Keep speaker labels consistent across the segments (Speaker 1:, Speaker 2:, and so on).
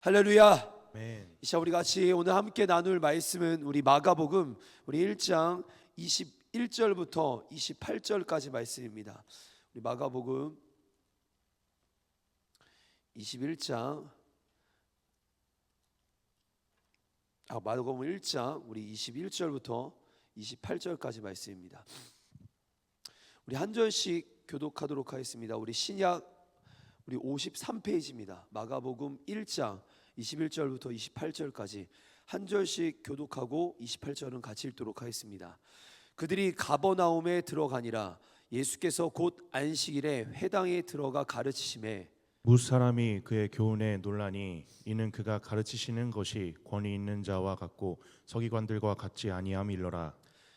Speaker 1: 할렐루야.
Speaker 2: 아멘.
Speaker 1: 이 시간 우리 같이 오늘 함께 나눌 말씀은 우리 마가복음 우리 1장 21절부터 28절까지 말씀입니다. 우리 마가복음 21장 마가복음 1장 우리 21절부터 28절까지 말씀입니다. 우리 한 절씩 교독하도록 하겠습니다. 우리 신약 우리 53페이지입니다. 마가복음 1장 21절부터 28절까지 한 절씩 교독하고 28절은 같이 읽도록 하겠습니다. 그들이 가버나움에 들어가니라. 예수께서 곧 안식일에 회당에 들어가 가르치심에
Speaker 2: 무사람이 그의 교훈에 놀라니 이는 그가 가르치시는 것이 권위 있는 자와 같고 서기관들과 같지 아니함일러라.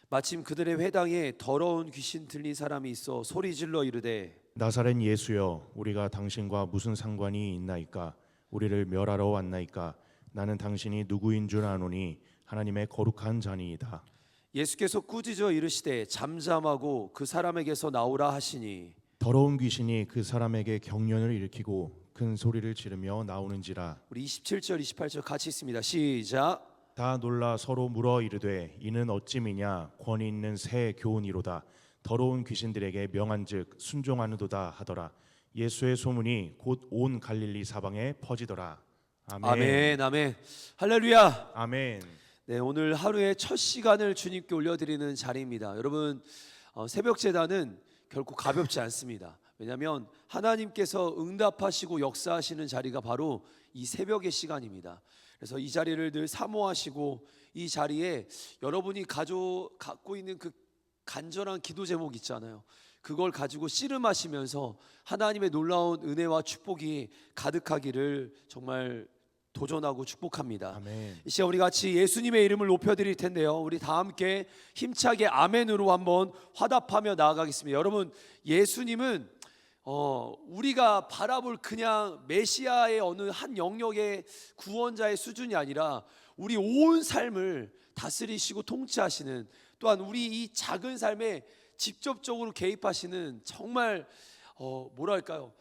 Speaker 1: 마침 그들의 회당에 더러운 귀신 들린 사람이 있어 소리질러 이르되
Speaker 2: 나사렛 예수여, 우리가 당신과 무슨 상관이 있나이까? 우리를 멸하러 왔나이까? 나는 당신이 누구인 줄 아노니 하나님의 거룩한 자니이다.
Speaker 1: 예수께서 꾸짖어 이르시되 잠잠하고 그 사람에게서 나오라 하시니
Speaker 2: 더러운 귀신이 그 사람에게 경련을 일으키고 큰 소리를 지르며 나오는지라.
Speaker 1: 우리 27절 28절 같이 있습니다. 시작.
Speaker 2: 다 놀라 서로 물어 이르되 이는 어찌미냐? 권위 있는 새 교훈이로다. 더러운 귀신들에게 명한즉 순종하는도다 하더라. 예수의 소문이 곧 온 갈릴리 사방에 퍼지더라. 아멘.
Speaker 1: 아멘. 아멘. 할렐루야.
Speaker 2: 아멘.
Speaker 1: 네, 오늘 하루의 첫 시간을 주님께 올려드리는 자리입니다. 여러분, 새벽 제단은 결코 가볍지 않습니다. 왜냐하면 하나님께서 응답하시고 역사하시는 자리가 바로 이 새벽의 시간입니다. 그래서 이 자리를 늘 사모하시고 이 자리에 여러분이 갖고 있는 그 간절한 기도 제목 있잖아요. 그걸 가지고 씨름하시면서 하나님의 놀라운 은혜와 축복이 가득하기를 정말 도전하고 축복합니다.
Speaker 2: 아멘.
Speaker 1: 이 시간 우리 같이 예수님의 이름을 높여드릴 텐데요. 우리 다 함께 힘차게 아멘으로 한번 화답하며 나아가겠습니다. 여러분, 예수님은 우리가 바라볼 그냥 메시아의 어느 한 영역의 구원자의 수준이 아니라 우리 온 삶을 다스리시고 통치하시는, 또한 우리 이 작은 삶에 직접적으로 개입하시는 정말 뭐랄까요,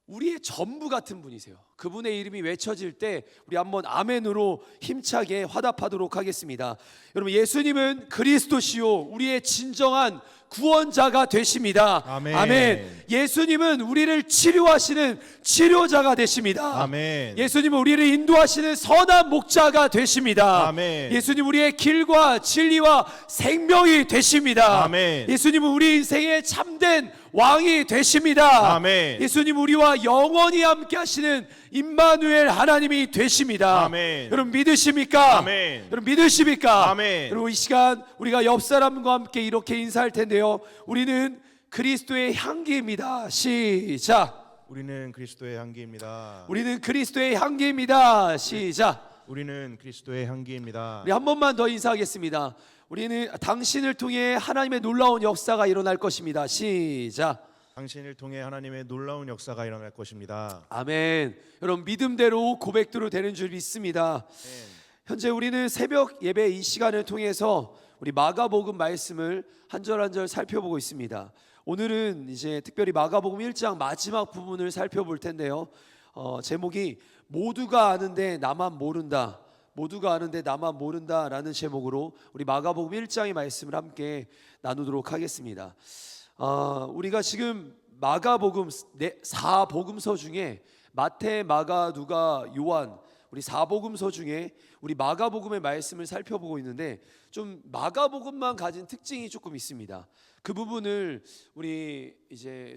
Speaker 1: 우리의 전부 같은 분이세요. 그분의 이름이 외쳐질 때 우리 한번 아멘으로 힘차게 화답하도록 하겠습니다. 여러분, 예수님은 그리스도시요 우리의 진정한 구원자가 되십니다.
Speaker 2: 아멘.
Speaker 1: 아멘. 예수님은 우리를 치료하시는 치료자가 되십니다.
Speaker 2: 아멘.
Speaker 1: 예수님은 우리를 인도하시는 선한 목자가 되십니다.
Speaker 2: 아멘.
Speaker 1: 예수님 우리의 길과 진리와 생명이 되십니다.
Speaker 2: 아멘.
Speaker 1: 예수님은 우리 인생의 참된 왕이 되십니다.
Speaker 2: 아멘.
Speaker 1: 예수님 우리와 영원히 함께 하시는 임마누엘 하나님이 되십니다.
Speaker 2: 아멘.
Speaker 1: 여러분 믿으십니까?
Speaker 2: 아멘.
Speaker 1: 여러분 믿으십니까?
Speaker 2: 아멘.
Speaker 1: 여러분 이 시간 우리가 옆 사람과 함께 이렇게 인사할 텐데요. 우리는 그리스도의 향기입니다. 시작.
Speaker 2: 우리는 그리스도의 향기입니다.
Speaker 1: 우리는 그리스도의 향기입니다. 시작.
Speaker 2: 우리는 그리스도의 향기입니다.
Speaker 1: 우리 한 번만 더 인사하겠습니다. 우리는 당신을 통해 하나님의 놀라운 역사가 일어날 것입니다. 시작.
Speaker 2: 당신을 통해 하나님의 놀라운 역사가 일어날 것입니다.
Speaker 1: 아멘. 여러분 믿음대로 고백대로 되는 줄 믿습니다. 현재 우리는 새벽 예배 이 시간을 통해서 우리 마가복음 말씀을 한 절 한 절 살펴보고 있습니다. 오늘은 이제 특별히 마가복음 1장 마지막 부분을 살펴볼 텐데요. 제목이 모두가 아는데 나만 모른다. 모두가 아는데 나만 모른다라는 제목으로 우리 마가복음 1장의 말씀을 함께 나누도록 하겠습니다. 우리가 지금 마가복음 4복음서 중에 마태, 마가, 누가, 요한 우리 4복음서 중에 우리 마가복음의 말씀을 살펴보고 있는데 좀 마가복음만 가진 특징이 조금 있습니다. 그 부분을 우리 이제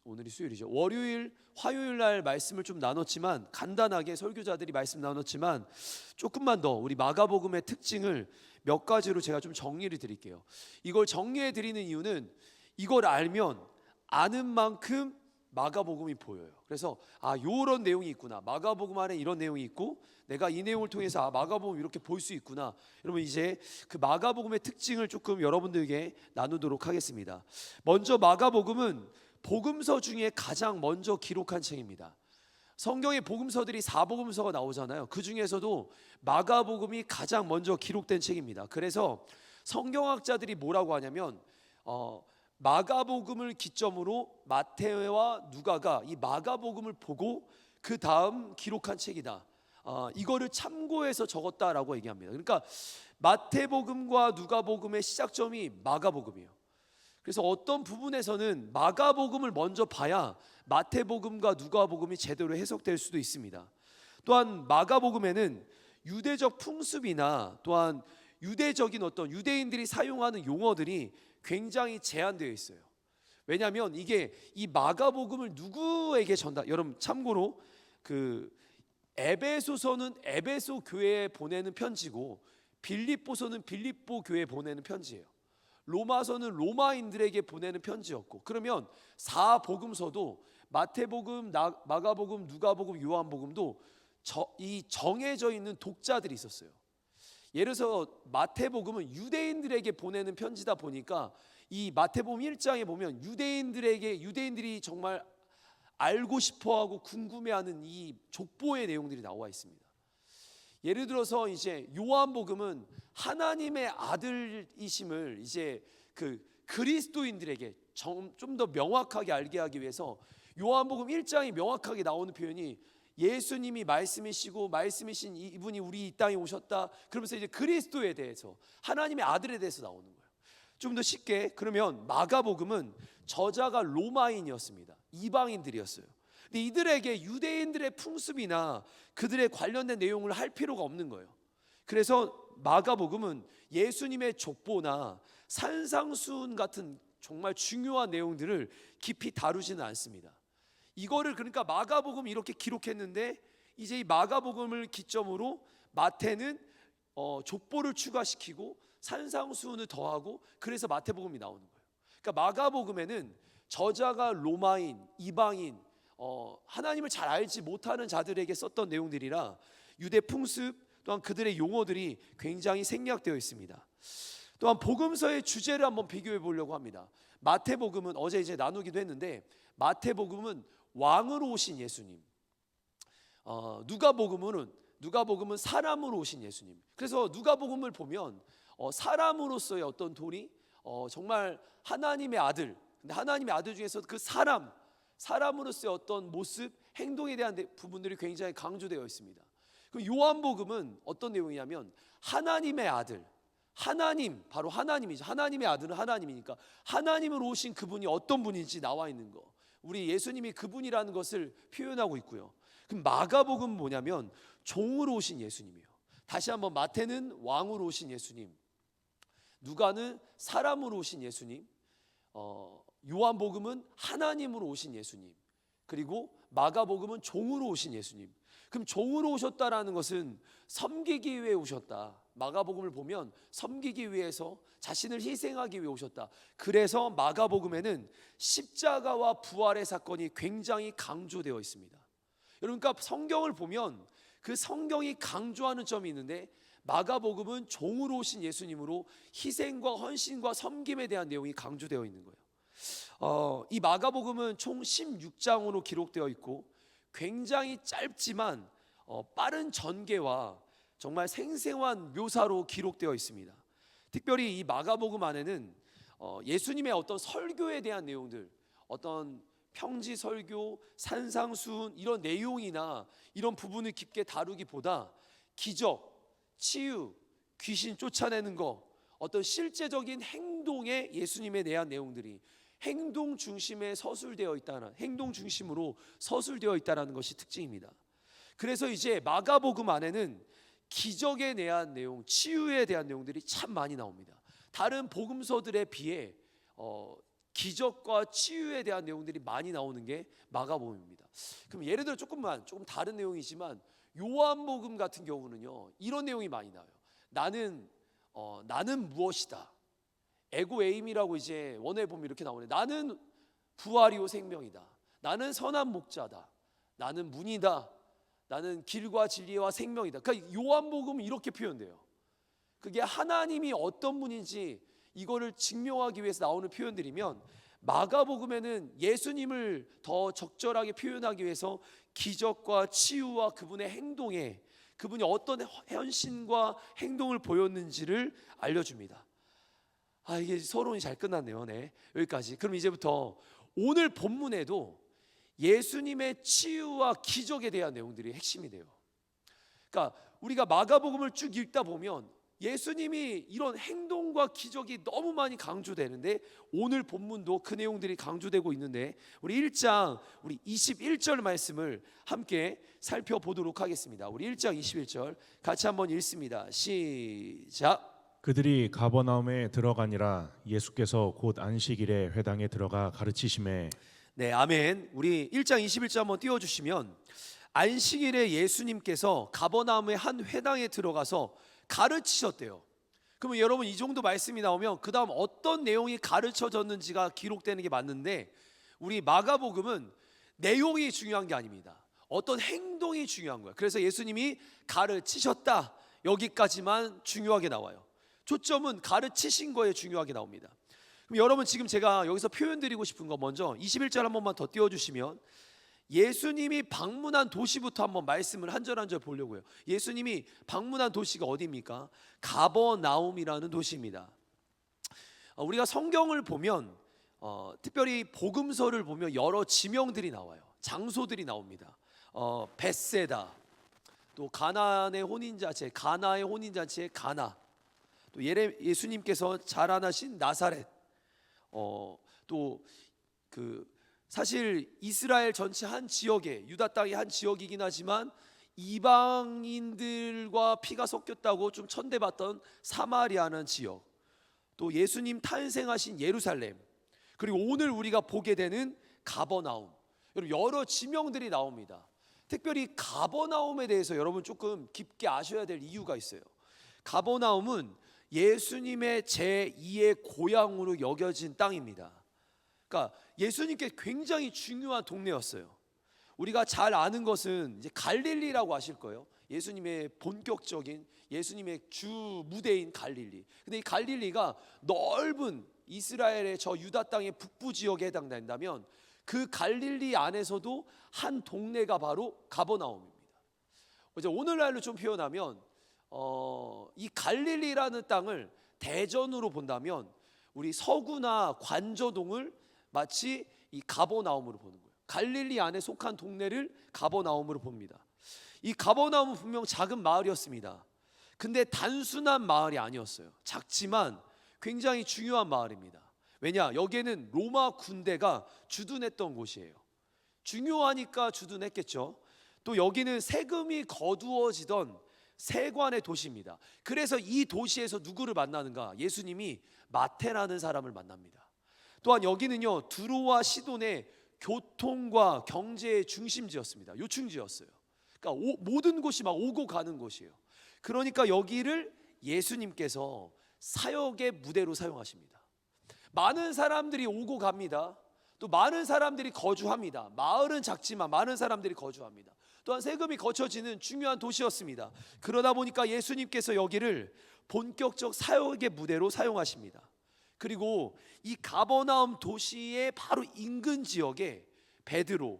Speaker 1: 오늘이 수요일이죠. 월요일, 화요일 날 말씀을 좀 나눴지만 간단하게 설교자들이 말씀 나눴지만 조금만 더 우리 마가복음의 특징을 몇 가지로 제가 좀 정리를 드릴게요. 이걸 정리해 드리는 이유는 이걸 알면 아는 만큼 마가복음이 보여요. 그래서 요런 내용이 있구나. 마가복음 안에 이런 내용이 있고 내가 이 내용을 통해서 마가복음 이렇게 볼 수 있구나. 여러분 이제 그 마가복음의 특징을 조금 여러분들에게 나누도록 하겠습니다. 먼저 마가복음은 복음서 중에 가장 먼저 기록한 책입니다. 성경의 복음서들이 4복음서가 나오잖아요. 그 중에서도 마가복음이 가장 먼저 기록된 책입니다. 그래서 성경학자들이 뭐라고 하냐면 마가복음을 기점으로 마태와 누가가 이 마가복음을 보고 그 다음 기록한 책이다. 이거를 참고해서 적었다라고 얘기합니다. 그러니까 마태복음과 누가복음의 시작점이 마가복음이에요. 그래서 어떤 부분에서는 마가복음을 먼저 봐야 마태복음과 누가복음이 제대로 해석될 수도 있습니다. 또한 마가복음에는 유대적 풍습이나 또한 유대적인 어떤 유대인들이 사용하는 용어들이 굉장히 제한되어 있어요. 왜냐하면 이게 이 마가복음을 누구에게 여러분 참고로 그 에베소서는 에베소 교회에 보내는 편지고 빌립보서는 빌립보 교회에 보내는 편지예요. 로마서는 로마인들에게 보내는 편지였고, 그러면 사복음서도 마태복음, 마가복음, 누가복음, 요한복음도 이 정해져 있는 독자들이 있었어요. 예를 들어서 마태복음은 유대인들에게 보내는 편지다 보니까 이 마태복음 1장에 보면 유대인들이 정말 알고 싶어하고 궁금해하는 이 족보의 내용들이 나와 있습니다. 예를 들어서 이제 요한복음은 하나님의 아들이심을 이제 그 그리스도인들에게 좀 더 명확하게 알게 하기 위해서 요한복음 1장이 명확하게 나오는 표현이 예수님이 말씀이시고 말씀이신 이분이 우리 이 땅에 오셨다. 그러면서 이제 그리스도에 대해서 하나님의 아들에 대해서 나오는 거예요. 좀 더 쉽게 그러면 마가복음은 저자가 로마인이었습니다. 이방인들이었어요. 근데 이들에게 유대인들의 풍습이나 그들의 관련된 내용을 할 필요가 없는 거예요. 그래서 마가복음은 예수님의 족보나 산상수훈 같은 정말 중요한 내용들을 깊이 다루지는 않습니다. 이거를 그러니까 마가복음 이렇게 기록했는데 이제 이 마가복음을 기점으로 마태는 족보를 추가시키고 산상수훈을 더하고 그래서 마태복음이 나오는 거예요. 그러니까 마가복음에는 저자가 로마인, 이방인, 하나님을 잘 알지 못하는 자들에게 썼던 내용들이라 유대 풍습 또한 그들의 용어들이 굉장히 생략되어 있습니다. 또한 복음서의 주제를 한번 비교해 보려고 합니다. 마태복음은 어제 이제 나누기도 했는데 마태복음은 왕으로 오신 예수님, 누가복음은 사람으로 오신 예수님. 그래서 누가복음을 보면 사람으로서의 어떤 도리, 정말 하나님의 아들, 근데 하나님의 아들 중에서 그 사람으로서의 어떤 모습, 행동에 대한 부분들이 굉장히 강조되어 있습니다. 그럼 요한복음은 어떤 내용이냐면 하나님의 아들, 하나님, 바로 하나님이죠. 하나님의 아들은 하나님이니까 하나님으로 오신 그분이 어떤 분인지 나와 있는 거, 우리 예수님이 그분이라는 것을 표현하고 있고요. 그럼 마가복음은 뭐냐면 종으로 오신 예수님이에요. 다시 한번 마태는 왕으로 오신 예수님, 누가는 사람으로 오신 예수님, 요한복음은 하나님으로 오신 예수님, 그리고 마가복음은 종으로 오신 예수님. 그럼 종으로 오셨다라는 것은 섬기기 위해 오셨다. 마가복음을 보면 섬기기 위해서 자신을 희생하기 위해 오셨다. 그래서 마가복음에는 십자가와 부활의 사건이 굉장히 강조되어 있습니다. 여러분, 그러니까 성경을 보면 그 성경이 강조하는 점이 있는데 마가복음은 종으로 오신 예수님으로 희생과 헌신과 섬김에 대한 내용이 강조되어 있는 거예요. 이 마가복음은 총 16장으로 기록되어 있고 굉장히 짧지만 빠른 전개와 정말 생생한 묘사로 기록되어 있습니다. 특별히 이 마가복음 안에는 예수님의 어떤 설교에 대한 내용들, 어떤 평지 설교, 산상수훈 이런 내용이나 이런 부분을 깊게 다루기보다 기적, 치유, 귀신 쫓아내는 거, 어떤 실제적인 행동에 예수님에 대한 내용들이 행동 중심에 서술되어 있다는, 행동 중심으로 서술되어 있다는 것이 특징입니다. 그래서 이제 마가복음 안에는 기적에 대한 내용, 치유에 대한 내용들이 참 많이 나옵니다. 다른 복음서들에 비해 기적과 치유에 대한 내용들이 많이 나오는 게 마가복음입니다. 그럼 예를 들어 조금 다른 내용이지만 요한복음 같은 경우는요 이런 내용이 많이 나와요. 나는 무엇이다. 에고 에임이라고 이제 원어에 보면 이렇게 나오네. 나는 부활이요 생명이다. 나는 선한 목자다. 나는 문이다. 나는 길과 진리와 생명이다. 그러니까 요한복음은 이렇게 표현돼요. 그게 하나님이 어떤 분인지 이거를 증명하기 위해서 나오는 표현들이면 마가복음에는 예수님을 더 적절하게 표현하기 위해서 기적과 치유와 그분의 행동에 그분이 어떤 헌신과 행동을 보였는지를 알려줍니다. 이게 서론이 잘 끝났네요. 네, 여기까지. 그럼 이제부터 오늘 본문에도 예수님의 치유와 기적에 대한 내용들이 핵심이 돼요. 그러니까 우리가 마가복음을 쭉 읽다 보면 예수님이 이런 행동과 기적이 너무 많이 강조되는데, 오늘 본문도 그 내용들이 강조되고 있는데, 우리 1장 우리 21절 말씀을 함께 살펴보도록 하겠습니다. 우리 1장 21절 같이 한번 읽습니다. 시작.
Speaker 2: 그들이 가버나움에 들어가니라. 예수께서 곧 안식일에 회당에 들어가 가르치심에.
Speaker 1: 네, 아멘. 우리 1장 21절 한번 띄워주시면, 안식일에 예수님께서 가버나움의 한 회당에 들어가서 가르치셨대요. 그러면 여러분, 이 정도 말씀이 나오면 그 다음 어떤 내용이 가르쳐졌는지가 기록되는 게 맞는데, 우리 마가복음은 내용이 중요한 게 아닙니다. 어떤 행동이 중요한 거예요. 그래서 예수님이 가르치셨다, 여기까지만 중요하게 나와요. 초점은 가르치신 거에 중요하게 나옵니다. 그럼 여러분, 지금 제가 여기서 표현드리고 싶은 거, 먼저 21절 한 번만 더 띄워주시면, 예수님이 방문한 도시부터 한번 말씀을 한 절 한 절 보려고요. 예수님이 방문한 도시가 어디입니까? 가버나움이라는 도시입니다. 우리가 성경을 보면 특별히 복음서를 보면 여러 지명들이 나와요. 장소들이 나옵니다. 벳세다, 또 가나안의 혼인잔치, 가나의 혼인잔치의 가나, 또 예수님께서 자라나신 나사렛, 또 사실 이스라엘 전체 한 지역에, 유다 땅의 한 지역이긴 하지만 이방인들과 피가 섞였다고 좀 천대받던 사마리아라는 지역, 또 예수님 탄생하신 예루살렘, 그리고 오늘 우리가 보게 되는 가버나움, 여러 지명들이 나옵니다. 특별히 가버나움에 대해서 여러분 조금 깊게 아셔야 될 이유가 있어요. 가버나움은 예수님의 제2의 고향으로 여겨진 땅입니다. 그러니까 예수님께 굉장히 중요한 동네였어요. 우리가 잘 아는 것은 이제 갈릴리라고 아실 거예요. 예수님의 본격적인, 예수님의 주 무대인 갈릴리. 근데 이 갈릴리가 넓은 이스라엘의 저 유다 땅의 북부 지역에 해당된다면, 그 갈릴리 안에서도 한 동네가 바로 가버나움입니다. 이제 오늘날로 좀 표현하면 이 갈릴리라는 땅을 대전으로 본다면, 우리 서구나 관저동을 마치 이 가버나움으로 보는 거예요. 갈릴리 안에 속한 동네를 가버나움으로 봅니다. 이 가버나움은 분명 작은 마을이었습니다. 근데 단순한 마을이 아니었어요. 작지만 굉장히 중요한 마을입니다. 왜냐? 여기에는 로마 군대가 주둔했던 곳이에요. 중요하니까 주둔했겠죠. 또 여기는 세금이 거두어지던 세관의 도시입니다. 그래서 이 도시에서 누구를 만나는가? 예수님이 마태라는 사람을 만납니다. 또한 여기는요, 두로와 시돈의 교통과 경제의 중심지였습니다. 요충지였어요. 그러니까 모든 곳이 막 오고 가는 곳이에요. 그러니까 여기를 예수님께서 사역의 무대로 사용하십니다. 많은 사람들이 오고 갑니다. 또 많은 사람들이 거주합니다. 마을은 작지만 많은 사람들이 거주합니다. 또한 세금이 거쳐지는 중요한 도시였습니다. 그러다 보니까 예수님께서 여기를 본격적 사역의 무대로 사용하십니다. 그리고 이 가버나움 도시의 바로 인근 지역에 베드로,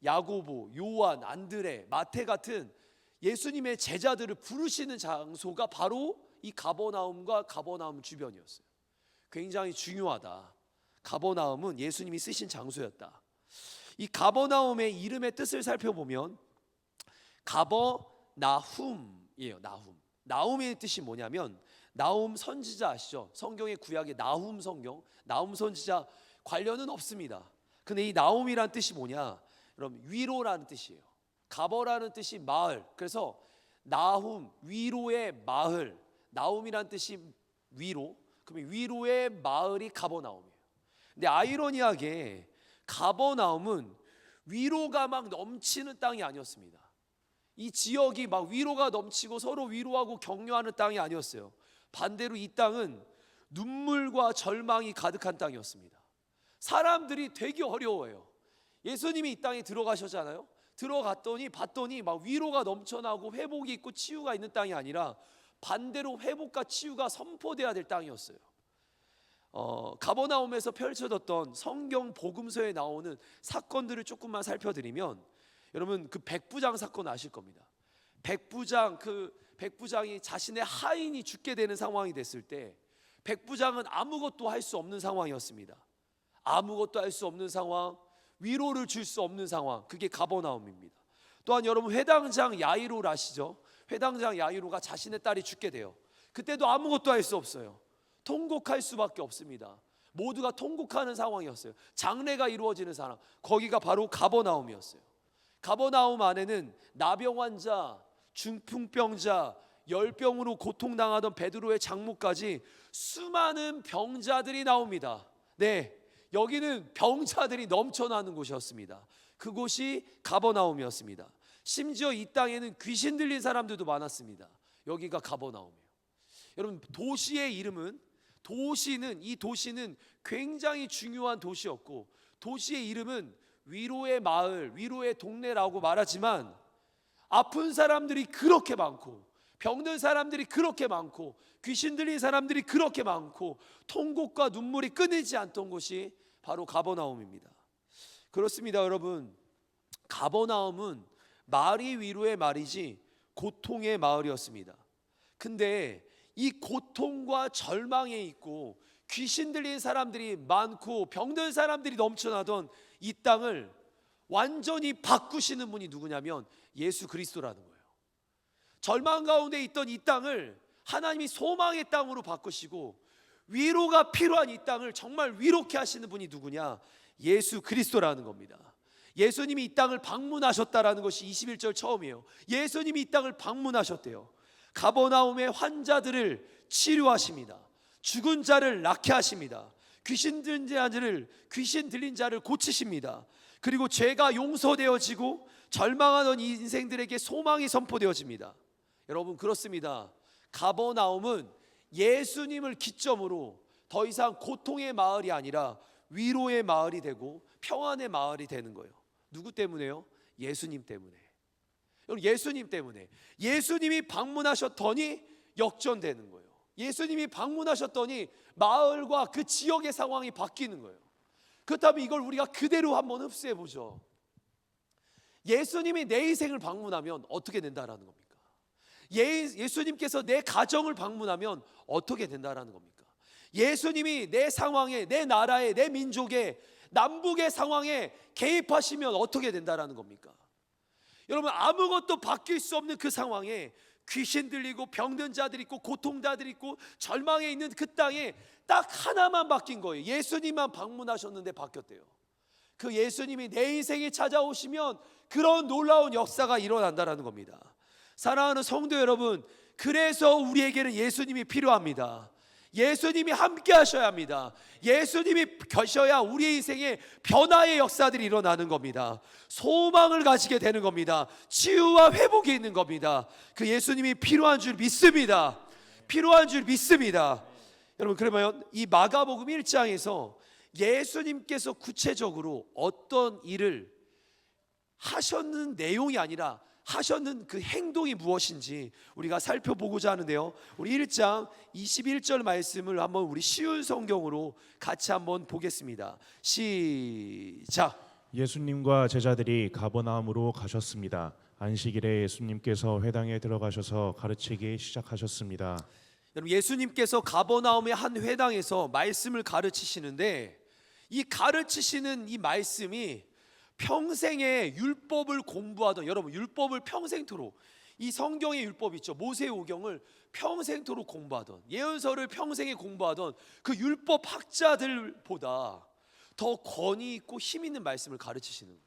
Speaker 1: 야고보, 요한, 안드레, 마태 같은 예수님의 제자들을 부르시는 장소가 바로 이 가버나움과 가버나움 주변이었어요. 굉장히 중요하다. 가버나움은 예수님이 쓰신 장소였다. 이 가버나움의 이름의 뜻을 살펴보면 가버나훔이에요. 나훔의 뜻이 뭐냐면, 나훔 선지자 아시죠? 성경의 구약의 나훔 성경, 나훔 선지자 관련은 없습니다. 근데 이 나훔이란 뜻이 뭐냐? 여러분, 위로라는 뜻이에요. 가버라는 뜻이 마을. 그래서 나훔, 위로의 마을. 나훔이란 뜻이 위로. 그럼 위로의 마을이 가버나움이에요. 근데 아이러니하게 가버나움은 위로가 막 넘치는 땅이 아니었습니다. 이 지역이 막 위로가 넘치고 서로 위로하고 격려하는 땅이 아니었어요. 반대로 이 땅은 눈물과 절망이 가득한 땅이었습니다. 사람들이 되게 어려워해요. 예수님이 이 땅에 들어가셨잖아요. 들어갔더니 봤더니 막 위로가 넘쳐나고 회복이 있고 치유가 있는 땅이 아니라 반대로 회복과 치유가 선포돼야 될 땅이었어요. 가버나움에서 펼쳐졌던 성경 복음서에 나오는 사건들을 조금만 살펴드리면, 여러분 그 백부장 사건 아실 겁니다. 백부장이 자신의 하인이 죽게 되는 상황이 됐을 때, 백부장은 아무것도 할 수 없는 상황이었습니다. 아무것도 할 수 없는 상황, 위로를 줄 수 없는 상황, 그게 가버나움입니다. 또한 여러분 회당장 야이로를 아시죠? 회당장 야이로가 자신의 딸이 죽게 돼요. 그때도 아무것도 할 수 없어요. 통곡할 수밖에 없습니다. 모두가 통곡하는 상황이었어요. 장례가 이루어지는 사람, 거기가 바로 가버나움이었어요. 가버나움 안에는 나병 환자, 중풍병자, 열병으로 고통당하던 베드로의 장모까지 수많은 병자들이 나옵니다. 네, 여기는 병자들이 넘쳐나는 곳이었습니다. 그곳이 가버나움이었습니다. 심지어 이 땅에는 귀신 들린 사람들도 많았습니다. 여기가 가버나움이에요. 여러분, 이 도시는 굉장히 중요한 도시였고, 도시의 이름은 위로의 마을, 위로의 동네라고 말하지만 아픈 사람들이 그렇게 많고, 병든 사람들이 그렇게 많고, 귀신 들린 사람들이 그렇게 많고, 통곡과 눈물이 끊이지 않던 곳이 바로 가버나움입니다. 그렇습니다, 여러분. 가버나움은 말이 위로의 말이지 고통의 마을이었습니다. 근데 이 고통과 절망에 있고 귀신 들린 사람들이 많고 병든 사람들이 넘쳐나던 이 땅을 완전히 바꾸시는 분이 누구냐면 예수 그리스도라는 거예요. 절망 가운데 있던 이 땅을 하나님이 소망의 땅으로 바꾸시고, 위로가 필요한 이 땅을 정말 위로케 하시는 분이 누구냐? 예수 그리스도라는 겁니다. 예수님이 이 땅을 방문하셨다라는 것이 21절 처음이에요. 예수님이 이 땅을 방문하셨대요. 가버나움의 환자들을 치료하십니다. 죽은 자를 낫게 하십니다. 귀신 들린 자를 고치십니다. 그리고 죄가 용서되어지고 절망하던 인생들에게 소망이 선포되어집니다. 여러분, 그렇습니다. 가버나움은 예수님을 기점으로 더 이상 고통의 마을이 아니라 위로의 마을이 되고 평안의 마을이 되는 거예요. 누구 때문에요? 예수님 때문에. 여러분, 예수님 때문에. 예수님이 방문하셨더니 역전되는 거예요. 예수님이 방문하셨더니 마을과 그 지역의 상황이 바뀌는 거예요. 그렇다면 이걸 우리가 그대로 한번 흡수해 보죠. 예수님이 내 인생을 방문하면 어떻게 된다라는 겁니까? 예수님께서 내 가정을 방문하면 어떻게 된다라는 겁니까? 예수님이 내 상황에, 내 나라에, 내 민족에, 남북의 상황에 개입하시면 어떻게 된다라는 겁니까? 여러분, 아무것도 바뀔 수 없는 그 상황에 귀신 들리고 병든 자들 있고 고통자들 있고 절망에 있는 그 땅에 딱 하나만 바뀐 거예요. 예수님만 방문하셨는데 바뀌었대요. 그 예수님이 내 인생에 찾아오시면 그런 놀라운 역사가 일어난다는 겁니다. 사랑하는 성도 여러분, 그래서 우리에게는 예수님이 필요합니다. 예수님이 함께 하셔야 합니다. 예수님이 계셔야 우리의 인생에 변화의 역사들이 일어나는 겁니다. 소망을 가지게 되는 겁니다. 치유와 회복이 있는 겁니다. 그 예수님이 필요한 줄 믿습니다. 필요한 줄 믿습니다. 여러분, 그러면 이 마가복음 1장에서 예수님께서 구체적으로 어떤 일을 하셨는 내용이 아니라 하셨는 그 행동이 무엇인지 우리가 살펴보고자 하는데요, 우리 1장 21절 말씀을 한번 우리 쉬운 성경으로 같이 한번 보겠습니다. 시작.
Speaker 2: 예수님과 제자들이 가버나움으로 가셨습니다. 안식일에 예수님께서 회당에 들어가셔서 가르치기 시작하셨습니다.
Speaker 1: 여러분, 예수님께서 가버나움의 한 회당에서 말씀을 가르치시는데, 이 가르치시는 이 말씀이 평생에 율법을 공부하던, 여러분, 율법을 평생토록, 이 성경의 율법 있죠, 모세오경을 평생토록 공부하던, 예언서를 평생에 공부하던 그 율법 학자들보다 더 권위 있고 힘 있는 말씀을 가르치시는 거예요.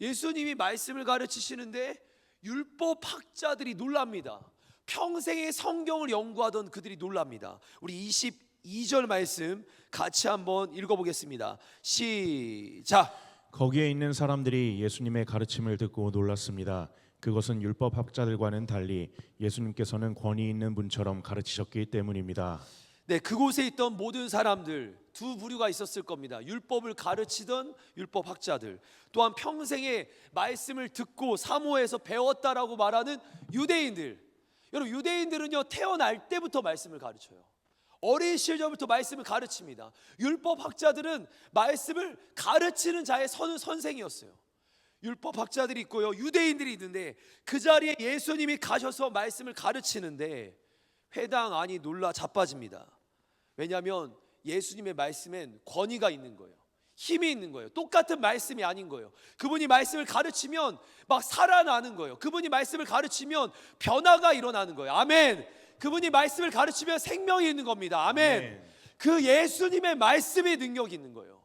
Speaker 1: 예수님이 말씀을 가르치시는데 율법 학자들이 놀랍니다. 평생에 성경을 연구하던 그들이 놀랍니다. 우리 22절 말씀 같이 한번 읽어보겠습니다. 시작.
Speaker 2: 거기에 있는 사람들이 예수님의 가르침을 듣고 놀랐습니다. 그것은 율법 학자들과는 달리 예수님께서는 권위 있는 분처럼 가르치셨기 때문입니다.
Speaker 1: 네, 그곳에 있던 모든 사람들, 두 부류가 있었을 겁니다. 율법을 가르치던 율법 학자들, 또한 평생에 말씀을 듣고 사모해서 배웠다라고 말하는 유대인들. 여러분, 유대인들은요, 태어날 때부터 말씀을 가르쳐요. 어린 시절부터 말씀을 가르칩니다. 율법 학자들은 말씀을 가르치는 자의 선생이었어요. 율법 학자들이 있고요, 유대인들이 있는데 그 자리에 예수님이 가셔서 말씀을 가르치는데 회당 안이 놀라 자빠집니다. 왜냐하면 예수님의 말씀엔 권위가 있는 거예요. 힘이 있는 거예요. 똑같은 말씀이 아닌 거예요. 그분이 말씀을 가르치면 막 살아나는 거예요. 그분이 말씀을 가르치면 변화가 일어나는 거예요. 아멘. 그분이 말씀을 가르치면 생명이 있는 겁니다. 아멘.
Speaker 2: 아멘.
Speaker 1: 그 예수님의 말씀의 능력이 있는 거예요.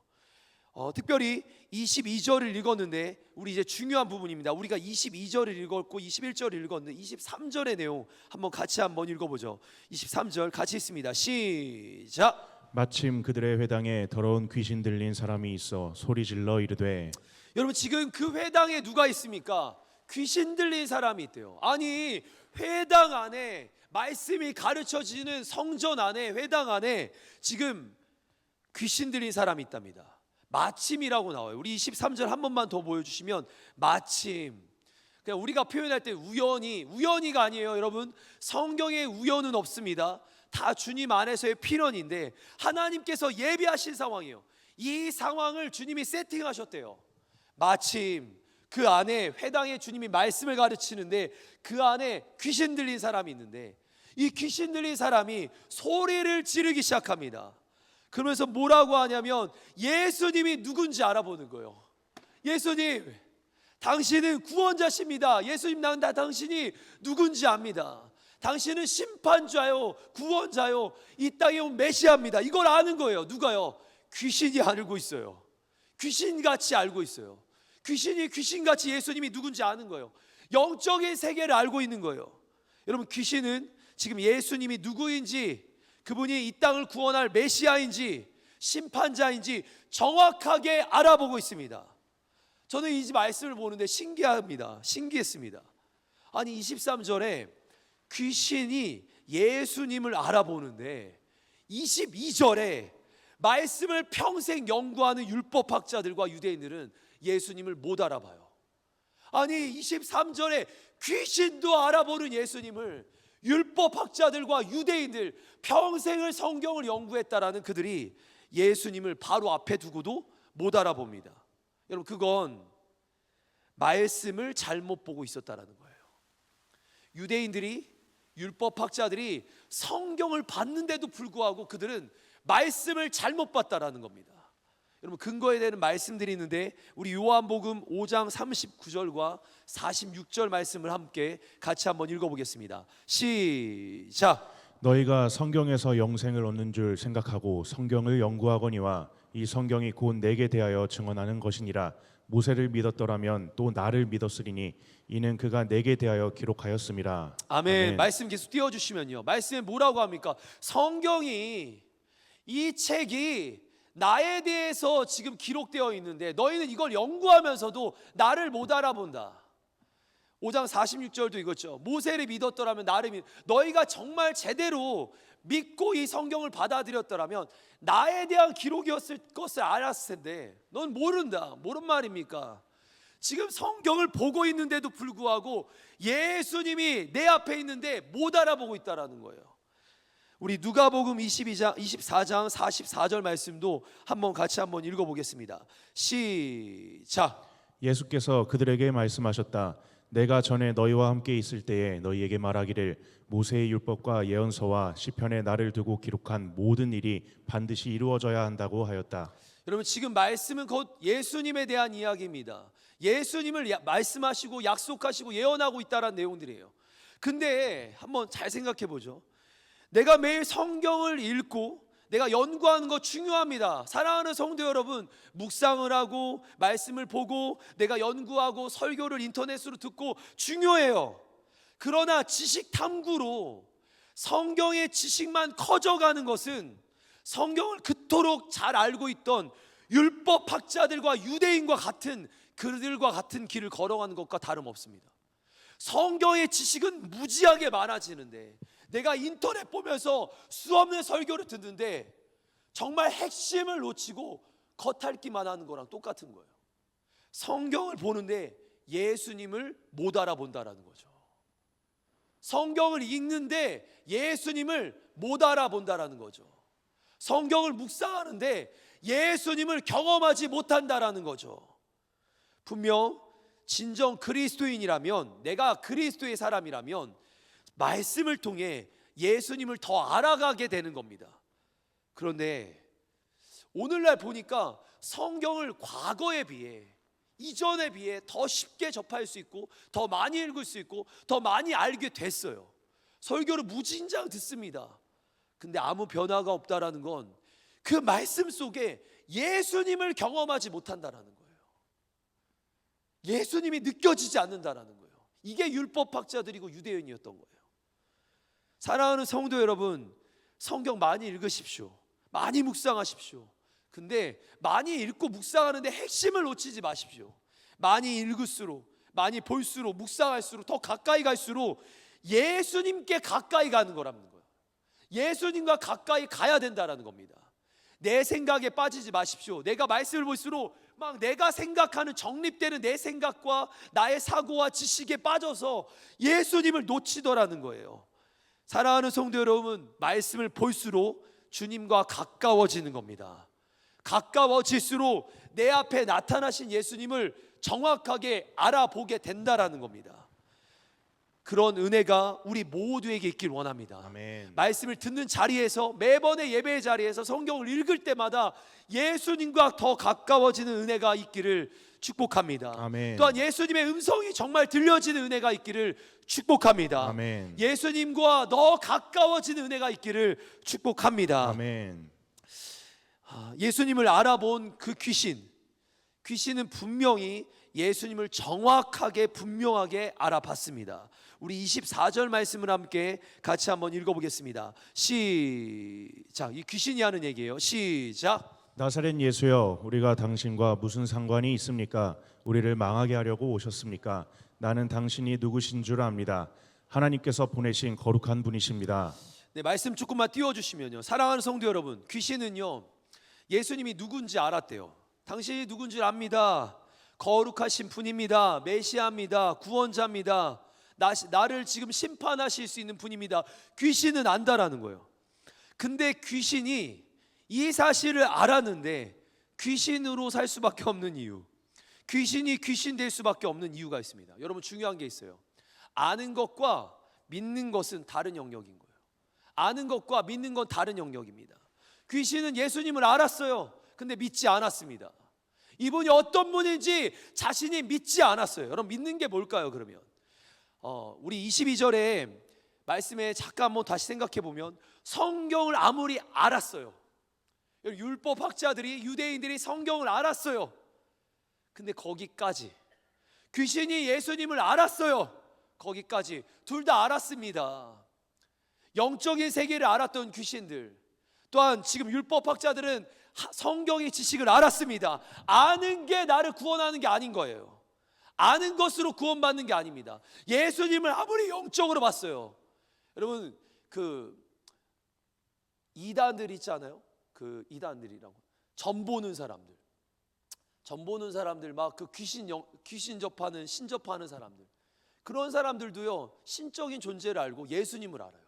Speaker 1: 특별히 22절을 읽었는데 우리 이제 중요한 부분입니다. 우리가 22절을 읽었고 21절을 읽었는데 23절의 내용 한번 읽어보죠. 23절 같이 읽습니다. 시작.
Speaker 2: 마침 그들의 회당에 더러운 귀신 들린 사람이 있어 소리질러 이르되.
Speaker 1: 여러분, 지금 그 회당에 누가 있습니까? 귀신 들린 사람이 있대요. 아니, 회당 안에 말씀이 가르쳐지는 성전 안에, 회당 안에 지금 귀신 들린 사람이 있답니다. 마침이라고 나와요. 우리 23절 한 번만 더 보여주시면, 마침. 그냥 우리가 표현할 때 우연히가 아니에요. 여러분, 성경에 우연은 없습니다. 다 주님 안에서의 필연인데 하나님께서 예비하신 상황이에요. 이 상황을 주님이 세팅하셨대요. 마침 그 안에 회당에 주님이 말씀을 가르치는데 그 안에 귀신 들린 사람이 있는데, 이 귀신 들린 사람이 소리를 지르기 시작합니다. 그러면서 뭐라고 하냐면 예수님이 누군지 알아보는 거예요. 예수님, 당신은 구원자십니다. 예수님, 난 당신이 누군지 압니다. 당신은 심판자요, 구원자요, 이 땅에 온 메시아입니다. 이걸 아는 거예요. 누가요? 귀신이 알고 있어요. 귀신같이 알고 있어요. 귀신이 귀신같이 예수님이 누군지 아는 거예요. 영적인 세계를 알고 있는 거예요. 여러분, 귀신은 지금 예수님이 누구인지, 그분이 이 땅을 구원할 메시아인지 심판자인지 정확하게 알아보고 있습니다. 저는 이 말씀을 보는데 신기했습니다. 아니, 23절에 귀신이 예수님을 알아보는데 22절에 말씀을 평생 연구하는 율법학자들과 유대인들은 예수님을 못 알아봐요. 아니, 23절에 귀신도 알아보는 예수님을 율법학자들과 유대인들, 평생을 성경을 연구했다라는 그들이 예수님을 바로 앞에 두고도 못 알아봅니다. 여러분, 그건 말씀을 잘못 보고 있었다라는 거예요. 유대인들이, 율법학자들이 성경을 봤는데도 불구하고 그들은 말씀을 잘못 봤다라는 겁니다. 여러분, 근거에 대한 말씀들이 있는데 우리 요한복음 5장 39절과 46절 말씀을 함께 같이 한번 읽어보겠습니다. 시작.
Speaker 2: 너희가 성경에서 영생을 얻는 줄 생각하고 성경을 연구하거니와 이 성경이 곧 내게 대하여 증언하는 것이니라. 모세를 믿었더라면 또 나를 믿었으리니 이는 그가 내게 대하여 기록하였음이라.
Speaker 1: 아멘.
Speaker 2: 아멘.
Speaker 1: 말씀 계속 띄워주시면요, 말씀에 뭐라고 합니까? 성경이, 이 책이 나에 대해서 지금 기록되어 있는데 너희는 이걸 연구하면서도 나를 못 알아본다. 5장 46절도 이거죠. 모세를 믿었더라면 나를 너희가 정말 제대로 믿고 이 성경을 받아들였더라면 나에 대한 기록이었을 것을 알았을 텐데 넌 모른다. 모른 말입니까? 지금 성경을 보고 있는데도 불구하고 예수님이 내 앞에 있는데 못 알아보고 있다라는 거예요. 우리 누가복음 24장 44절 말씀도 같이 한번 읽어보겠습니다. 시작.
Speaker 2: 예수께서 그들에게 말씀하셨다. 내가 전에 너희와 함께 있을 때에 너희에게 말하기를 모세의 율법과 예언서와 시편에 나를 두고 기록한 모든 일이 반드시 이루어져야 한다고 하였다.
Speaker 1: 여러분, 지금 말씀은 곧 예수님에 대한 이야기입니다. 예수님을 말씀하시고 약속하시고 예언하고 있다는 내용들이에요. 근데 한번 잘 생각해 보죠. 내가 매일 성경을 읽고 내가 연구하는 거 중요합니다. 사랑하는 성도 여러분, 묵상을 하고 말씀을 보고 내가 연구하고 설교를 인터넷으로 듣고 중요해요. 그러나 지식 탐구로 성경의 지식만 커져가는 것은 성경을 그토록 잘 알고 있던 율법학자들과 유대인과 같은 그들과 같은 길을 걸어가는 것과 다름없습니다. 성경의 지식은 무지하게 많아지는데 내가 인터넷 보면서 수없는 설교를 듣는데 정말 핵심을 놓치고 겉핥기만 하는 거랑 똑같은 거예요. 성경을 보는데 예수님을 못 알아본다라는 거죠. 성경을 읽는데 예수님을 못 알아본다라는 거죠. 성경을 묵상하는데 예수님을 경험하지 못한다라는 거죠. 분명 진정 그리스도인이라면, 내가 그리스도의 사람이라면 말씀을 통해 예수님을 더 알아가게 되는 겁니다. 그런데 오늘날 보니까 성경을 과거에 비해, 이전에 비해 더 쉽게 접할 수 있고 더 많이 읽을 수 있고 더 많이 알게 됐어요. 설교를 무진장 듣습니다. 근데 아무 변화가 없다라는 건 그 말씀 속에 예수님을 경험하지 못한다라는 거예요. 예수님이 느껴지지 않는다라는 거예요. 이게 율법학자들이고 유대인이었던 거예요. 사랑하는 성도 여러분, 성경 많이 읽으십시오. 많이 묵상하십시오. 근데 많이 읽고 묵상하는데 핵심을 놓치지 마십시오. 많이 읽을수록, 많이 볼수록, 묵상할수록, 더 가까이 갈수록 예수님께 가까이 가는 거라는 거예요. 예수님과 가까이 가야 된다는 겁니다. 내 생각에 빠지지 마십시오. 내가 말씀을 볼수록 막 내가 생각하는 정립되는 내 생각과 나의 사고와 지식에 빠져서 예수님을 놓치더라는 거예요. 사랑하는 성도 여러분, 말씀을 볼수록 주님과 가까워지는 겁니다. 가까워질수록 내 앞에 나타나신 예수님을 정확하게 알아보게 된다라는 겁니다. 그런 은혜가 우리 모두에게 있길 원합니다.
Speaker 2: 아멘.
Speaker 1: 말씀을 듣는 자리에서, 매번의 예배의 자리에서 성경을 읽을 때마다 예수님과 더 가까워지는 은혜가 있기를 축복합니다.
Speaker 2: 아멘.
Speaker 1: 또한 예수님의 음성이 정말 들려지는 은혜가 있기를 축복합니다.
Speaker 2: 아멘.
Speaker 1: 예수님과 더 가까워지는 은혜가 있기를 축복합니다.
Speaker 2: 아멘.
Speaker 1: 예수님을 알아본 그 귀신은 분명히 예수님을 정확하게 분명하게 알아봤습니다. 우리 24절 말씀을 함께 같이 한번 읽어보겠습니다. 시작. 이 귀신이 하는 얘기예요. 시작.
Speaker 2: 나사렛 예수여, 우리가 당신과 무슨 상관이 있습니까? 우리를 망하게 하려고 오셨습니까? 나는 당신이 누구신 줄 압니다. 하나님께서 보내신 거룩한 분이십니다.
Speaker 1: 네, 말씀 조금만 띄워주시면요. 사랑하는 성도 여러분, 귀신은요 예수님이 누군지 알았대요. 당신이 누군지 압니다. 거룩하신 분입니다. 메시아입니다. 구원자입니다. 나를 지금 심판하실 수 있는 분입니다. 귀신은 안다라는 거예요. 근데 귀신이 이 사실을 알았는데 귀신으로 살 수밖에 없는 이유, 귀신이 귀신 될 수밖에 없는 이유가 있습니다. 여러분, 중요한 게 있어요. 아는 것과 믿는 것은 다른 영역인 거예요. 아는 것과 믿는 건 다른 영역입니다. 귀신은 예수님을 알았어요. 근데 믿지 않았습니다. 이분이 어떤 분인지 자신이 믿지 않았어요. 여러분, 믿는 게 뭘까요? 그러면 우리 22절에 말씀에 잠깐 한번 다시 생각해 보면, 성경을 아무리 알았어요. 율법학자들이, 유대인들이 성경을 알았어요. 근데 거기까지, 귀신이 예수님을 알았어요. 거기까지 둘 다 알았습니다. 영적인 세계를 알았던 귀신들, 또한 지금 율법학자들은 성경의 지식을 알았습니다. 아는 게 나를 구원하는 게 아닌 거예요. 아는 것으로 구원받는 게 아닙니다. 예수님을 아무리 영적으로 봤어요. 여러분, 그 이단들 있잖아요. 그 이단들이라고, 점 보는 사람들, 막 그 귀신 접하는, 신접하는 사람들, 그런 사람들도요 신적인 존재를 알고 예수님을 알아요.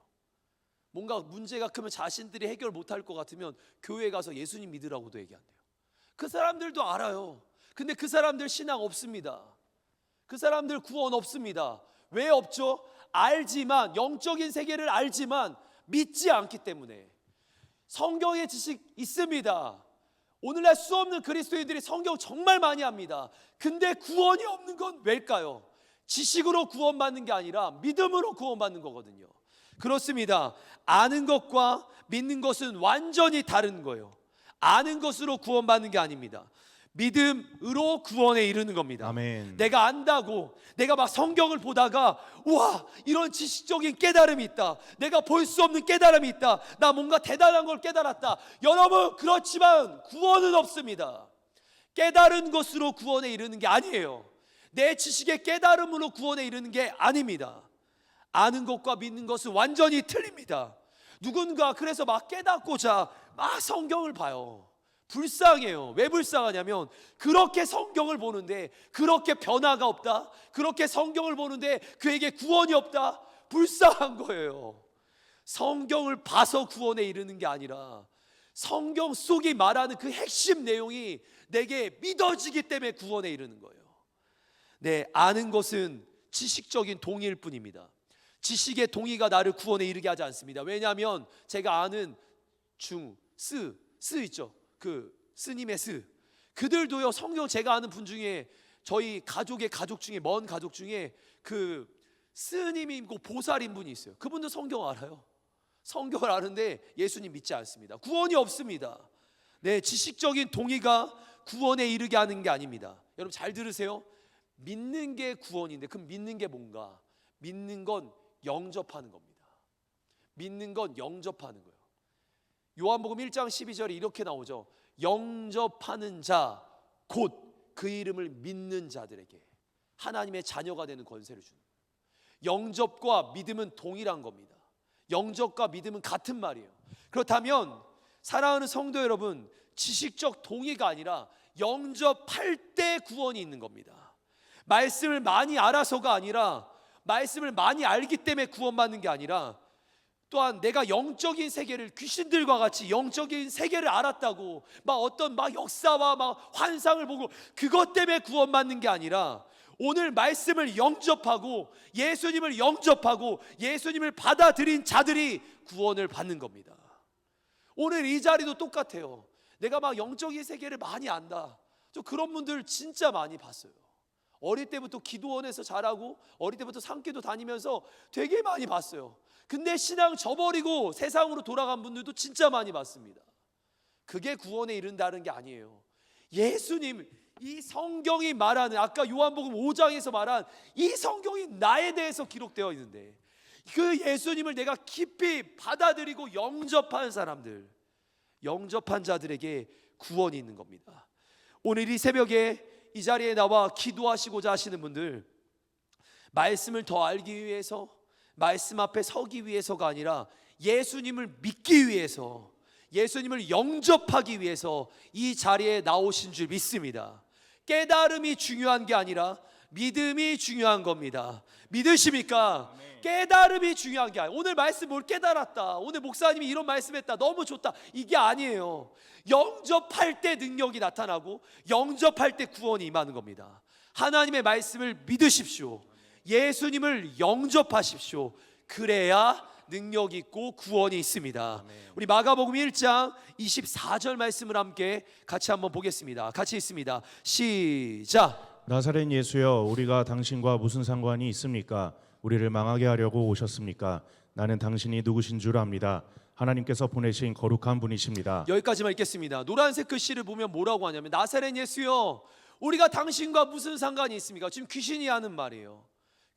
Speaker 1: 뭔가 문제가 크면 자신들이 해결 못할 것 같으면 교회에 가서 예수님 믿으라고도 얘기한대요. 그 사람들도 알아요. 근데 그 사람들 신앙 없습니다. 그 사람들 구원 없습니다. 왜 없죠? 알지만, 영적인 세계를 알지만 믿지 않기 때문에. 성경의 지식 있습니다. 오늘날 수없는 그리스도인들이 성경 정말 많이 합니다. 근데 구원이 없는 건 왜일까요? 지식으로 구원받는 게 아니라 믿음으로 구원받는 거거든요. 그렇습니다. 아는 것과 믿는 것은 완전히 다른 거예요. 아는 것으로 구원받는 게 아닙니다. 믿음으로 구원에 이르는 겁니다.
Speaker 2: 아멘.
Speaker 1: 내가 안다고, 내가 막 성경을 보다가 우와, 이런 지식적인 깨달음이 있다, 내가 볼 수 없는 깨달음이 있다, 나 뭔가 대단한 걸 깨달았다. 여러분, 그렇지만 구원은 없습니다. 깨달은 것으로 구원에 이르는 게 아니에요. 내 지식의 깨달음으로 구원에 이르는 게 아닙니다. 아는 것과 믿는 것은 완전히 틀립니다. 누군가 그래서 막 깨닫고자 막 성경을 봐요. 불쌍해요. 왜 불쌍하냐면, 그렇게 성경을 보는데 그렇게 변화가 없다, 그렇게 성경을 보는데 그에게 구원이 없다, 불쌍한 거예요. 성경을 봐서 구원에 이르는 게 아니라 성경 속이 말하는 그 핵심 내용이 내게 믿어지기 때문에 구원에 이르는 거예요. 네, 아는 것은 지식적인 동의일 뿐입니다. 지식의 동의가 나를 구원에 이르게 하지 않습니다. 왜냐하면 제가 아는 스 있죠. 그 스님의 스, 그들도요, 성경 제가 아는 분 중에 저희 가족의 가족 중에, 먼 가족 중에 그 스님이고 보살인 분이 있어요. 그분도 성경 알아요. 성경을 아는데 예수님 믿지 않습니다. 구원이 없습니다. 네, 지식적인 동의가 구원에 이르게 하는 게 아닙니다. 여러분 잘 들으세요. 믿는 게 구원인데, 그럼 믿는 게 뭔가? 믿는 건 영접하는 겁니다. 믿는 건 영접하는 거예요. 요한복음 1장 12절에 이렇게 나오죠. 영접하는 자 곧 그 이름을 믿는 자들에게 하나님의 자녀가 되는 권세를 주는 거예요. 영접과 믿음은 동일한 겁니다. 영접과 믿음은 같은 말이에요. 그렇다면 사랑하는 성도 여러분, 지식적 동의가 아니라 영접할 때 구원이 있는 겁니다. 말씀을 많이 알아서가 아니라, 말씀을 많이 알기 때문에 구원받는 게 아니라, 또한 내가 영적인 세계를, 귀신들과 같이 영적인 세계를 알았다고 어떤 역사와 환상을 보고 그것 때문에 구원받는 게 아니라, 오늘 말씀을 영접하고 예수님을 영접하고 예수님을 받아들인 자들이 구원을 받는 겁니다. 오늘 이 자리도 똑같아요. 내가 영적인 세계를 많이 안다, 저 그런 분들 진짜 많이 봤어요. 어릴 때부터 기도원에서 자라고 어릴 때부터 산기도 다니면서 되게 많이 봤어요. 근데 신앙 저버리고 세상으로 돌아간 분들도 진짜 많이 봤습니다. 그게 구원에 이른다는 게 아니에요. 예수님, 이 성경이 말하는, 아까 요한복음 5장에서 말한 이 성경이 나에 대해서 기록되어 있는데, 그 예수님을 내가 깊이 받아들이고 영접한 사람들, 영접한 자들에게 구원이 있는 겁니다. 오늘 이 새벽에 이 자리에 나와 기도하시고자 하시는 분들, 말씀을 더 알기 위해서, 말씀 앞에 서기 위해서가 아니라 예수님을 믿기 위해서, 예수님을 영접하기 위해서 이 자리에 나오신 줄 믿습니다. 깨달음이 중요한 게 아니라 믿음이 중요한 겁니다. 믿으십니까? 아멘. 깨달음이 중요한 게 아니에요. 오늘 말씀 뭘 깨달았다, 오늘 목사님이 이런 말씀했다, 너무 좋다, 이게 아니에요. 영접할 때 능력이 나타나고 영접할 때 구원이 임하는 겁니다. 하나님의 말씀을 믿으십시오. 예수님을 영접하십시오. 그래야 능력 있고 구원이 있습니다. 우리 마가복음 1장 24절 말씀을 함께 같이 한번 보겠습니다. 같이 있습니다. 시작.
Speaker 2: 나사렛 예수여, 우리가 당신과 무슨 상관이 있습니까? 우리를 망하게 하려고 오셨습니까? 나는 당신이 누구신 줄 압니다. 하나님께서 보내신 거룩한 분이십니다.
Speaker 1: 여기까지만 읽겠습니다. 노란색 글씨를 보면 뭐라고 하냐면, 나사렛 예수여, 우리가 당신과 무슨 상관이 있습니까? 지금 귀신이 하는 말이에요.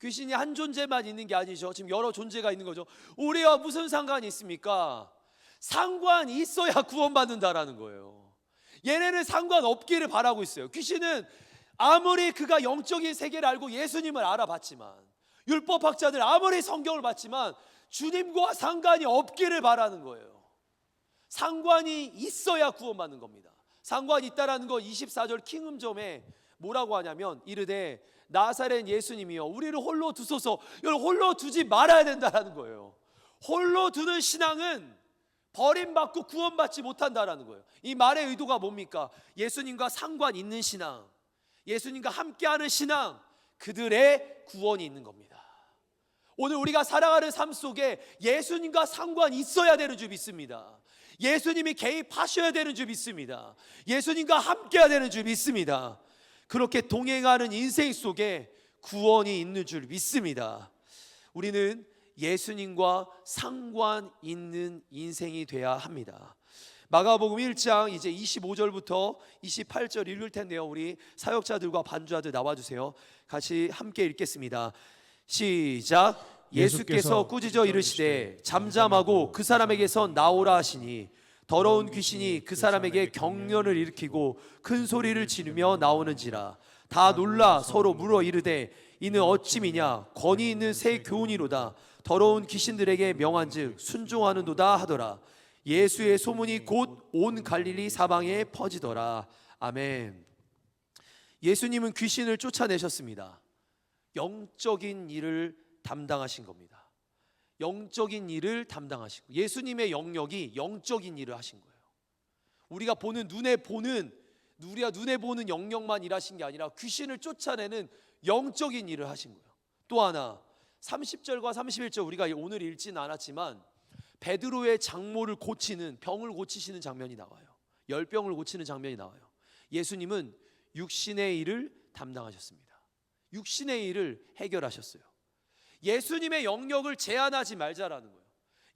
Speaker 1: 귀신이 한 존재만 있는 게 아니죠. 지금 여러 존재가 있는 거죠. 우리와 무슨 상관이 있습니까? 상관이 있어야 구원받는다라는 거예요. 얘네는 상관없기를 바라고 있어요. 귀신은 아무리 그가 영적인 세계를 알고 예수님을 알아봤지만, 율법학자들 아무리 성경을 봤지만 주님과 상관이 없기를 바라는 거예요. 상관이 있어야 구원받는 겁니다. 상관이 있다라는 거 24절 킹음점에 뭐라고 하냐면, 이르되 나사렛 예수님이여, 우리를 홀로 두소서. 여러분, 홀로 두지 말아야 된다라는 거예요. 홀로 두는 신앙은 버림받고 구원받지 못한다라는 거예요. 이 말의 의도가 뭡니까? 예수님과 상관 있는 신앙, 예수님과 함께하는 신앙, 그들의 구원이 있는 겁니다. 오늘 우리가 살아가는 삶 속에 예수님과 상관이 있어야 되는 줄 믿습니다. 예수님이 개입하셔야 되는 줄 믿습니다. 예수님과 함께해야 되는 줄 믿습니다. 그렇게 동행하는 인생 속에 구원이 있는 줄 믿습니다. 우리는 예수님과 상관 있는 인생이 돼야 합니다. 마가복음 1장 이제 25절부터 28절 읽을 텐데요. 우리 사역자들과 반주자들 나와주세요. 같이 함께 읽겠습니다. 시작. 예수께서 꾸짖어 이르시되 잠잠하고 그 사람에게서 나오라 하시니, 더러운 귀신이 그 사람에게 경련을 일으키고 큰 소리를 지르며 나오는지라. 다 놀라 서로 물어 이르되 이는 어찌미냐? 권위 있는 새 교훈이로다. 더러운 귀신들에게 명한즉 순종하는도다 하더라. 예수의 소문이 곧 온 갈릴리 사방에 퍼지더라. 아멘. 예수님은 귀신을 쫓아내셨습니다. 영적인 일을 담당하신 겁니다. 영적인 일을 담당하시고, 예수님의 영역이 영적인 일을 하신 거예요. 우리가 보는 눈에 보는 영역만 일하신 게 아니라 귀신을 쫓아내는 영적인 일을 하신 거예요. 또 하나 30절과 31절 우리가 오늘 읽지는 않았지만, 베드로의 장모를 고치는, 병을 고치시는 장면이 나와요. 열병을 고치는 장면이 나와요. 예수님은 육신의 일을 담당하셨습니다. 육신의 일을 해결하셨어요. 예수님의 영역을 제한하지 말자라는 거예요.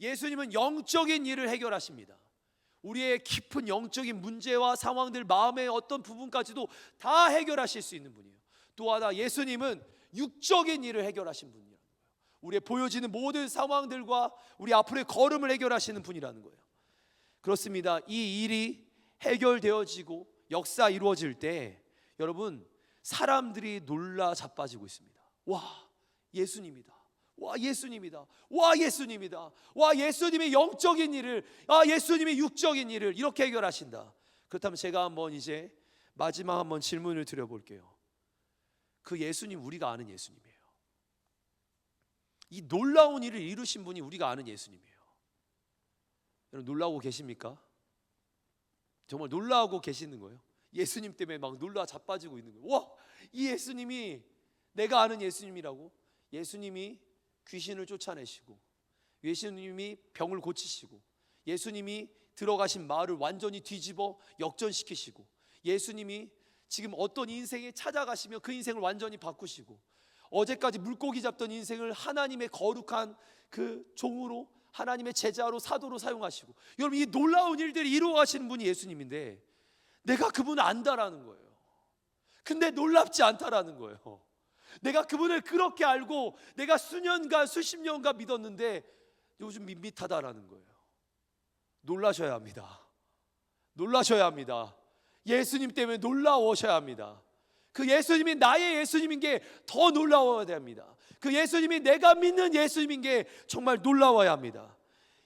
Speaker 1: 예수님은 영적인 일을 해결하십니다. 우리의 깊은 영적인 문제와 상황들, 마음의 어떤 부분까지도 다 해결하실 수 있는 분이에요. 또 하나, 예수님은 육적인 일을 해결하신 분이라는 거예요. 우리의 보여지는 모든 상황들과 우리 앞으로의 걸음을 해결하시는 분이라는 거예요. 그렇습니다. 이 일이 해결되어지고 역사 이루어질 때 여러분, 사람들이 놀라 자빠지고 있습니다. 와, 예수님이다. 와, 예수님이다. 와, 예수님이다. 와, 예수님의 영적인 일을, 예수님의 육적인 일을 이렇게 해결하신다. 그렇다면 제가 한번 이제 마지막 한번 질문을 드려볼게요. 그 예수님, 우리가 아는 예수님이에요. 이 놀라운 일을 이루신 분이 우리가 아는 예수님이에요. 여러분, 놀라고 계십니까? 정말 놀라고 계시는 거예요? 예수님 때문에 막 놀라 자빠지고 있는 거예요. 와, 이 예수님이 내가 아는 예수님이라고? 예수님이 귀신을 쫓아내시고, 예수님이 병을 고치시고, 예수님이 들어가신 마을을 완전히 뒤집어 역전시키시고, 예수님이 지금 어떤 인생에 찾아가시며 그 인생을 완전히 바꾸시고, 어제까지 물고기 잡던 인생을 하나님의 거룩한 그 종으로, 하나님의 제자로, 사도로 사용하시고, 여러분, 이 놀라운 일들을 이루어 가시는 분이 예수님인데 내가 그분을 안다라는 거예요. 근데 놀랍지 않다라는 거예요. 내가 그분을 그렇게 알고 내가 수년간, 수십 년간 믿었는데 요즘 밋밋하다라는 거예요. 놀라셔야 합니다. 놀라셔야 합니다. 예수님 때문에 놀라워셔야 합니다. 그 예수님이 나의 예수님인 게 더 놀라워야 됩니다. 그 예수님이 내가 믿는 예수님인 게 정말 놀라워야 합니다.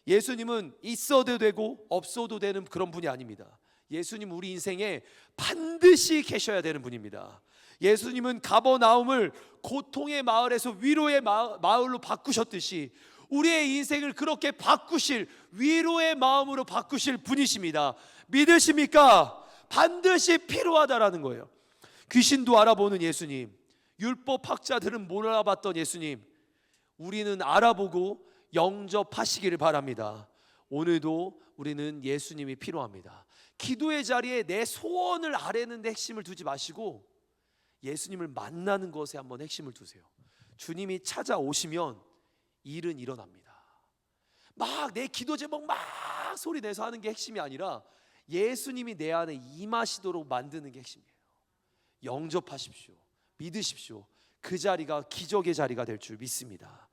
Speaker 1: 예수님은 있어도 되고 없어도 되는 그런 분이 아닙니다. 예수님 우리 인생에 반드시 계셔야 되는 분입니다. 예수님은 가버나움을 고통의 마을에서 위로의 마을로 바꾸셨듯이 우리의 인생을 그렇게 바꾸실, 위로의 마음으로 바꾸실 분이십니다. 믿으십니까? 반드시 필요하다라는 거예요. 귀신도 알아보는 예수님, 율법학자들은 못 알아봤던 예수님, 우리는 알아보고 영접하시기를 바랍니다. 오늘도 우리는 예수님이 필요합니다. 기도의 자리에 내 소원을 아뢰는 데 핵심을 두지 마시고 예수님을 만나는 것에 한번 핵심을 두세요. 주님이 찾아오시면 일은 일어납니다. 막 내 기도 제목 막 소리 내서 하는 게 핵심이 아니라 예수님이 내 안에 임하시도록 만드는 게 핵심이에요. 영접하십시오. 믿으십시오. 그 자리가 기적의 자리가 될 줄 믿습니다.